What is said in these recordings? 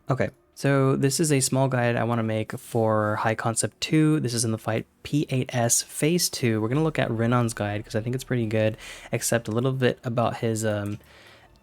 Okay, so this is a small guide I want to make for High Concept 2. This is in the fight P8S Phase 2. We're going to look at Rinon's guide because I think it's pretty good, except a little bit about his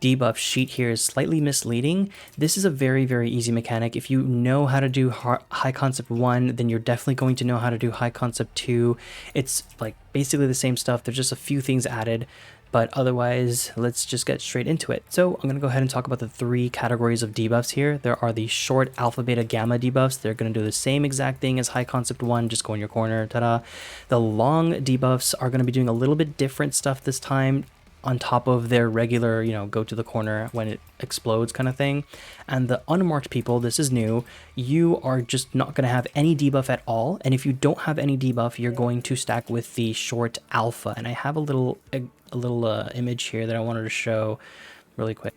debuff sheet here is slightly misleading. This is a very, very easy mechanic. If you know how to do High Concept 1, then you're definitely going to know how to do High Concept 2. It's like basically the same stuff. There's just a few things added. But otherwise, let's just get straight into it. So I'm going to go ahead and talk about the three categories of debuffs here. There are the short alpha, beta, gamma debuffs. They're going to do the same exact thing as High Concept 1, just go in your corner, ta-da. The long debuffs are going to be doing a little bit different stuff this time on top of their regular, go to the corner when it explodes kind of thing. And the unmarked people, this is new, you are just not going to have any debuff at all. And if you don't have any debuff, you're going to stack with the short alpha. And I have a little image here that I wanted to show really quick.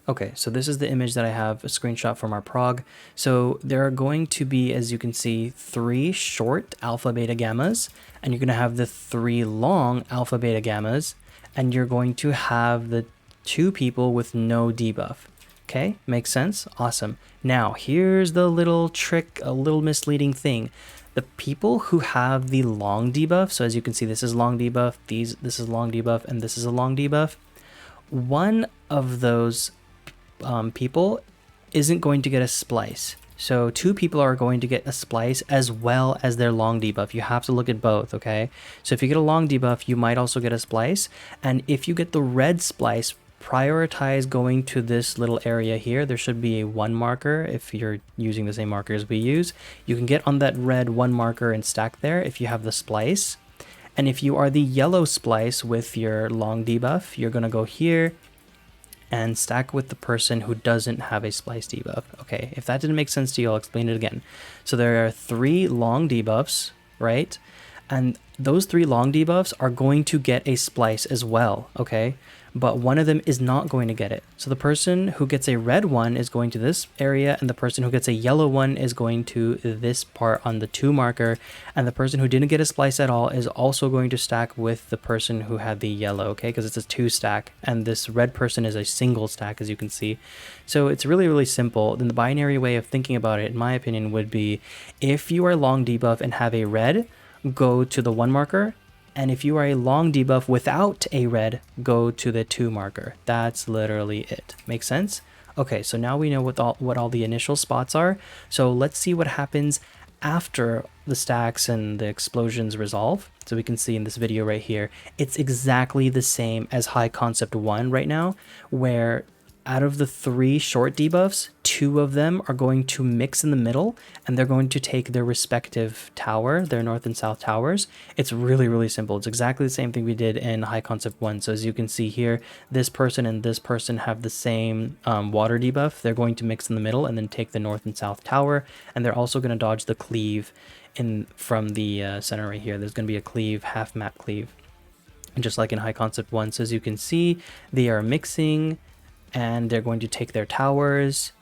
Okay, so this is the image that I have, a screenshot from our prog. So there are going to be, as you can see, 3 short alpha, beta, gammas, and you're going to have the 3 long alpha, beta, gammas, and you're going to have the 2 people with no debuff. Okay, makes sense? Awesome. Now, here's the little trick, a little misleading thing. The people who have the long debuff, so as you can see, this is long debuff, this is long debuff, and this is a long debuff. One of those people isn't going to get a splice. So 2 people are going to get a splice as well as their long debuff. You have to look at both, okay? So if you get a long debuff, you might also get a splice. And if you get the red splice, prioritize going to this little area here. There should be a 1 marker if you're using the same markers we use. You can get on that red 1 marker and stack there if you have the splice. And if you are the yellow splice with your long debuff, you're going to go here and stack with the person who doesn't have a splice debuff. Okay, if that didn't make sense to you, I'll explain it again. So there are 3 long debuffs, right? And those 3 long debuffs are going to get a splice as well, okay? But one of them is not going to get it. So the person who gets a red one is going to this area, and the person who gets a yellow one is going to this part on the 2 marker, and the person who didn't get a splice at all is also going to stack with the person who had the yellow, okay? Because it's a 2 stack, and this red person is a single stack, as you can see. So it's really, really simple. Then the binary way of thinking about it, in my opinion, would be if you are long debuff and have a red, go to the 1 marker. And if you are a long debuff without a red, go to the 2 marker. That's literally it. Make sense? Okay, so now we know what all the initial spots are. So let's see what happens after the stacks and the explosions resolve. So we can see in this video right here, it's exactly the same as High Concept 1 right now, where out of the 3 short debuffs, 2 of them are going to mix in the middle, and they're going to take their respective tower, their north and south towers. It's really, really simple. It's exactly the same thing we did in High Concept 1. So as you can see here, this person and this person have the same water debuff. They're going to mix in the middle and then take the north and south tower, and they're also going to dodge the cleave from the center right here. There's going to be a cleave, half map cleave, just like in High Concept 1. So as you can see, they are mixing, and they're going to take their towers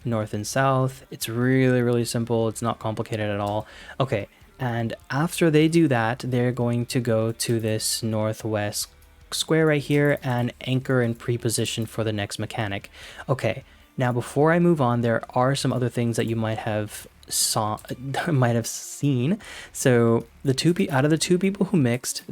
north and south. It's really, really simple. It's not complicated at all. Okay, and after they do that, they're going to go to this northwest square right here and anchor in preposition for the next mechanic. Okay, now before I move on, there are some other things that you might have seen. So out of the 2 people who mixed,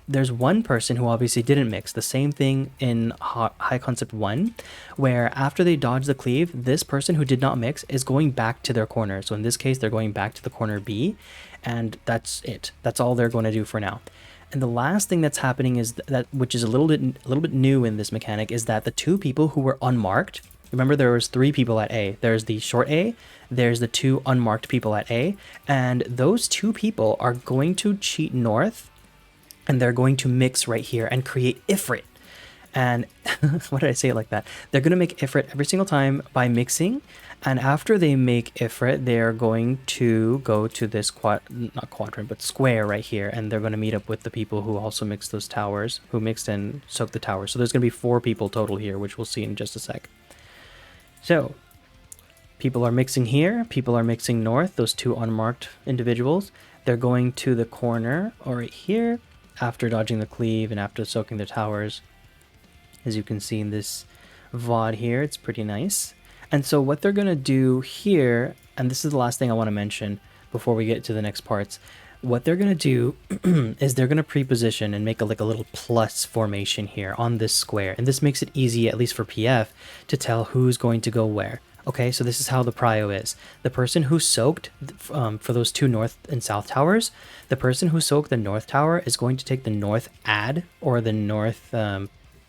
there's 1 person who obviously didn't mix. The same thing in High Concept 1, where after they dodge the cleave, this person who did not mix is going back to their corner. So in this case, they're going back to the corner B, and that's it. That's all they're going to do for now. And the last thing that's happening is that, which is a little bit new in this mechanic, is that the 2 people who were unmarked, remember there was 3 people at A. There's the short A, there's the 2 unmarked people at A, and those 2 people are going to cheat north, and they're going to mix right here and create Ifrit. And why did I say it like that? They're going to make Ifrit every single time by mixing. And after they make Ifrit, they're going to go to this not quadrant, but square right here. And they're going to meet up with the people who also mixed those towers, who mixed and soaked the towers. So there's going to be 4 people total here, which we'll see in just a sec. So people are mixing here. People are mixing north, those 2 unmarked individuals. They're going to the corner or right here, after dodging the cleave and after soaking the towers. As you can see in this VOD here, it's pretty nice. And so what they're going to do here, and this is the last thing I want to mention before we get to the next parts, what they're going to do is they're going to pre-position and make like a little plus formation here on this square. And this makes it easy, at least for PF, to tell who's going to go where. Okay, so this is how the prio is. The person who soaked for those two north and south towers, the person who soaked the north tower is going to take the north add, or the north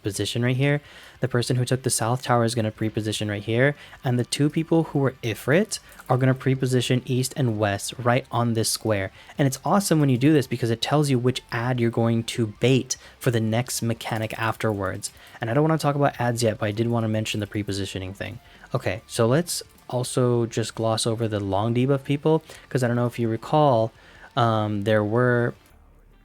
position right here. The person who took the south tower is going to pre-position right here, and the two people who were Ifrit are going to pre-position east and west right on this square. And it's awesome when you do this because it tells you which ad you're going to bait for the next mechanic afterwards. And I don't want to talk about ads yet, but I did want to mention the pre-positioning thing. Okay, so let's also just gloss over the long debuff people, because I don't know if you recall, there were...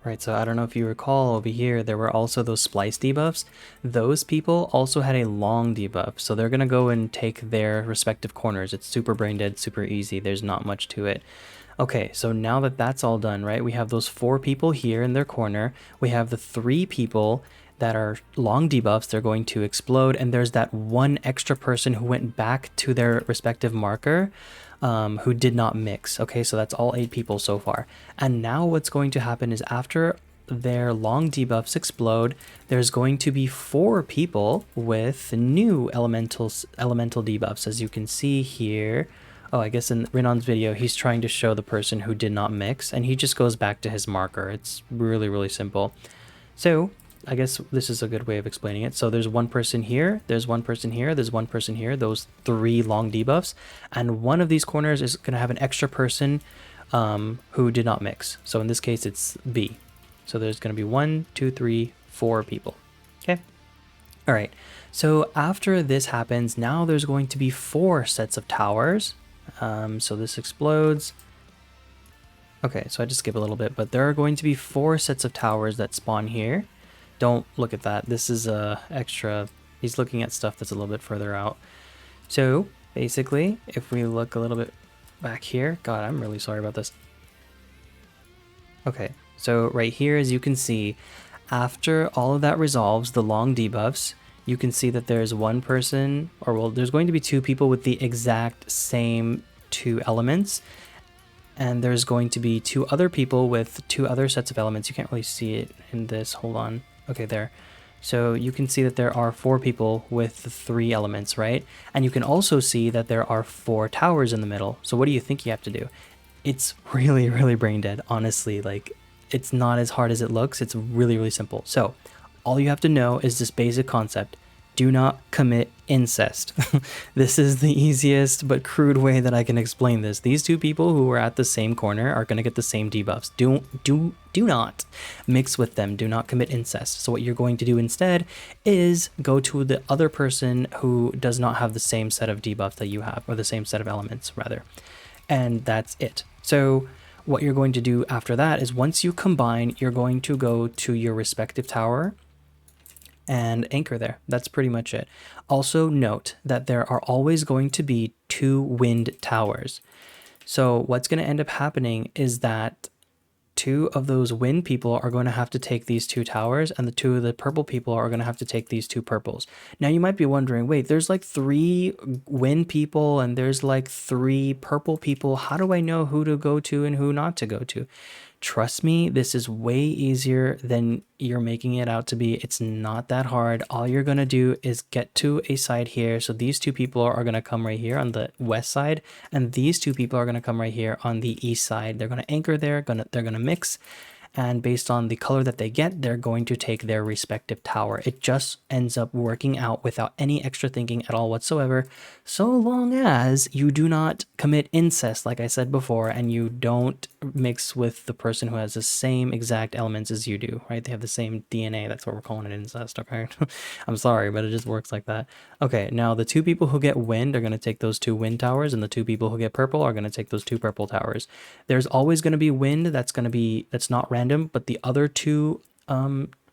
Right, so I don't know if you recall over here, there were also those splice debuffs. Those people also had a long debuff, so they're going to go and take their respective corners. It's super brain dead, super easy. There's not much to it. Okay, so now that that's all done, right, we have those 4 people here in their corner. We have the 3 people that are long debuffs. They're going to explode, and there's that one extra person who went back to their respective marker, who did not mix. Okay, so that's all 8 people so far. And now what's going to happen is after their long debuffs explode, there's going to be 4 people with new elemental debuffs, as you can see here. Oh, I guess in Rinon's video, he's trying to show the person who did not mix, and he just goes back to his marker. It's really, really simple. So I guess this is a good way of explaining it. So there's one person here, there's one person here, there's one person here, those 3 long debuffs, and one of these corners is going to have an extra person who did not mix. So in this case, it's B. So there's going to be 1, 2, 3, 4 people. Okay. All right. So after this happens, now there's going to be 4 sets of towers. So this explodes. Okay, so I just skip a little bit, but there are going to be 4 sets of towers that spawn here. Don't look at that. This is extra. He's looking at stuff that's a little bit further out. So basically, if we look a little bit back here, God, I'm really sorry about this. Okay, so right here, as you can see, after all of that resolves, the long debuffs, you can see that there's one person, or well, there's going to be 2 people with the exact same 2 elements. And there's going to be 2 other people with 2 other sets of elements. You can't really see it in this. Hold on. Okay, there. So you can see that there are 4 people with 3 elements, right? And you can also see that there are 4 towers in the middle. So what do you think you have to do? It's really, really brain dead, honestly. Like, it's not as hard as it looks. It's really, really simple. So all you have to know is this basic concept. Do not commit incest. This is the easiest but crude way that I can explain this. These 2 people who are at the same corner are going to get the same debuffs. Do not mix with them. Do not commit incest. So what you're going to do instead is go to the other person who does not have the same set of debuffs that you have, or the same set of elements rather. And that's it. So what you're going to do after that is once you combine, you're going to go to your respective tower and anchor there. That's pretty much it. Also note that there are always going to be 2 wind towers. So what's going to end up happening is that 2 of those wind people are going to have to take these 2 towers, and the 2 of the purple people are going to have to take these 2 purples. Now you might be wondering, wait, there's like 3 wind people and there's like 3 purple people. How do I know who to go to and who not to go to? Trust me, this is way easier than you're making it out to be. It's not that hard. All you're going to do is get to a side here. So these 2 people are going to come right here on the west side, and these 2 people are going to come right here on the east side. They're going to anchor there, they're going to mix, and based on the color that they get, they're going to take their respective tower. It just ends up working out without any extra thinking at all whatsoever, so long as you do not commit incest, like I said before, and you don't mix with the person who has the same exact elements as you do, right? They have the same DNA. That's what we're calling it, incest, okay? I'm sorry, but it just works like that. Okay, now the 2 people who get wind are going to take those 2 wind towers, and the 2 people who get purple are going to take those 2 purple towers. There's always going to be wind that's not random, but the other 2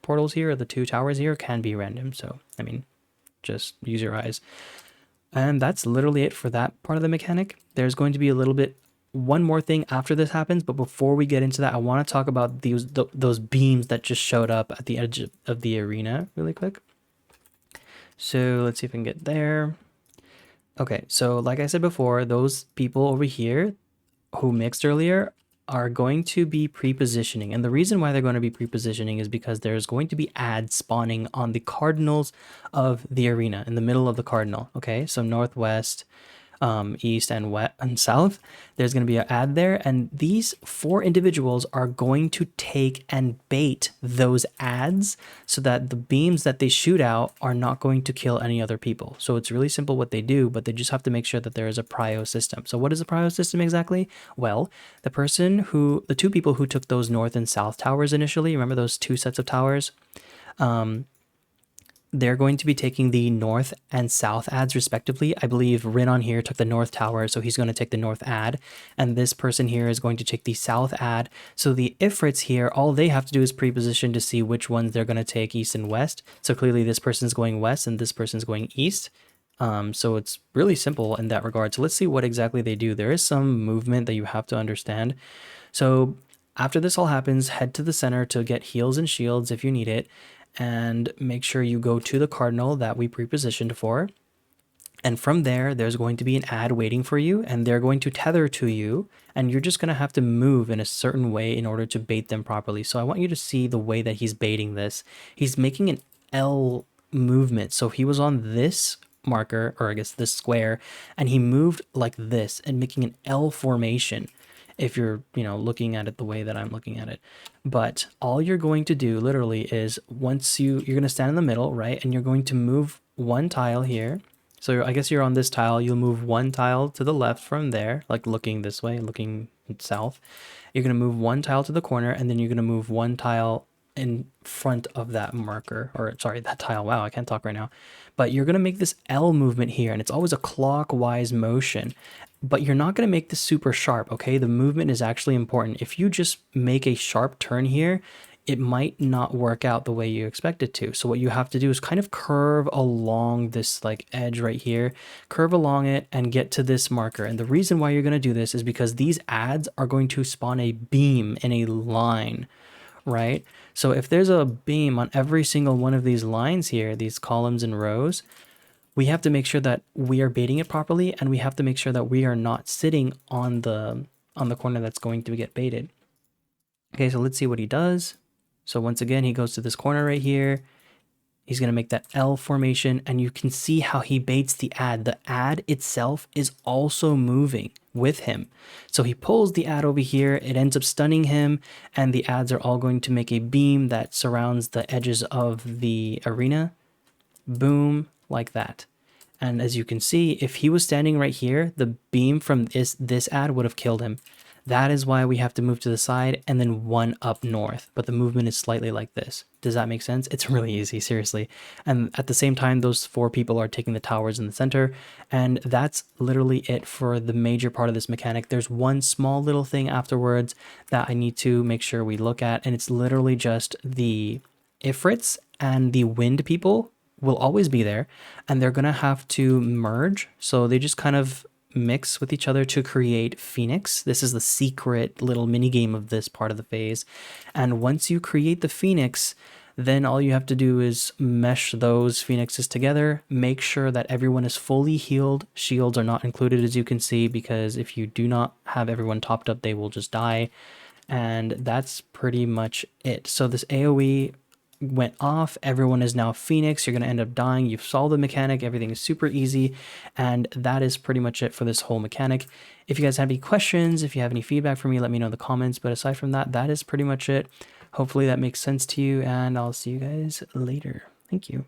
portals here, or the 2 towers here, can be random. So, I mean, just use your eyes. And that's literally it for that part of the mechanic. There's going to be one more thing after this happens, but before we get into that, I want to talk about those beams that just showed up at the edge of the arena really quick. So let's see if we can get there. Okay, so like I said before, those people over here who mixed earlier are going to be prepositioning. And the reason why they're going to be prepositioning is because there's going to be ads spawning on the cardinals of the arena, in the middle of the cardinal. Okay, so northwest, east and west and south, there's going to be an ad there, and these 4 individuals are going to take and bait those ads so that the beams that they shoot out are not going to kill any other people. So it's really simple what they do, but they just have to make sure that there is a prio system. So what is a prio system exactly? Well, the 2 people who took those north and south towers initially, remember those 2 sets of towers, they're going to be taking the north and south ads respectively. I believe Rinon here took the north tower, so he's going to take the north ad. And this person here is going to take the south ad. So the Ifrits here, all they have to do is preposition to see which ones they're going to take east and west. So clearly this person's going west and this person's going east. So it's really simple in that regard. So let's see what exactly they do. There is some movement that you have to understand. So after this all happens, head to the center to get heals and shields if you need it. And make sure you go to the cardinal that we prepositioned for. And from there, there's going to be an ad waiting for you, and they're going to tether to you, and you're just going to have to move in a certain way in order to bait them properly. So I want you to see the way that he's baiting this. He's making an L movement. So he was on this marker, or I guess this square, and he moved like this and making an L formation, if you're, looking at it the way that I'm looking at it. But all you're going to do literally is once you're going to stand in the middle, right? And you're going to move 1 tile here. So I guess you're on this tile. You'll move 1 tile to the left from there, like looking this way, looking south. You're going to move 1 tile to the corner, and then you're going to move 1 tile in front of that marker, or sorry, that tile. Wow, I can't talk right now. But you're going to make this L movement here, and it's always a clockwise motion. But you're not going to make this super sharp, okay? The movement is actually important. If you just make a sharp turn here, it might not work out the way you expect it to. So what you have to do is kind of curve along this like edge right here, curve along it and get to this marker. And the reason why you're going to do this is because these ads are going to spawn a beam in a line, right? So if there's a beam on every single one of these lines here, these columns and rows, we have to make sure that we are baiting it properly, and we have to make sure that we are not sitting on the corner that's going to get baited. Okay, so let's see what he does. So once again, he goes to this corner right here. He's going to make that L formation, and you can see how he baits the ad. The ad itself is also moving with him. So he pulls the ad over here, it ends up stunning him, and the ads are all going to make a beam that surrounds the edges of the arena. Boom, like that. And as you can see, if he was standing right here, the beam from this ad would have killed him. That is why we have to move to the side and then 1 up north. But the movement is slightly like this. Does that make sense? It's really easy, seriously. And at the same time, those 4 people are taking the towers in the center. And that's literally it for the major part of this mechanic. There's one small little thing afterwards that I need to make sure we look at. And it's literally just the Ifrits and the wind people will always be there, and they're going to have to merge. So they just kind of mix with each other to create Phoenix. This is the secret little mini game of this part of the phase. And once you create the Phoenix, then all you have to do is mesh those Phoenixes together. Make sure that everyone is fully healed. Shields are not included, as you can see, because if you do not have everyone topped up, they will just die. And that's pretty much it. So this AoE went off, everyone is now Phoenix, you're going to end up dying, you've solved the mechanic, everything is super easy, and that is pretty much it for this whole mechanic. If you guys have any questions, if you have any feedback for me, let me know in the comments, but aside from that, that is pretty much it. Hopefully that makes sense to you, and I'll see you guys later. Thank you.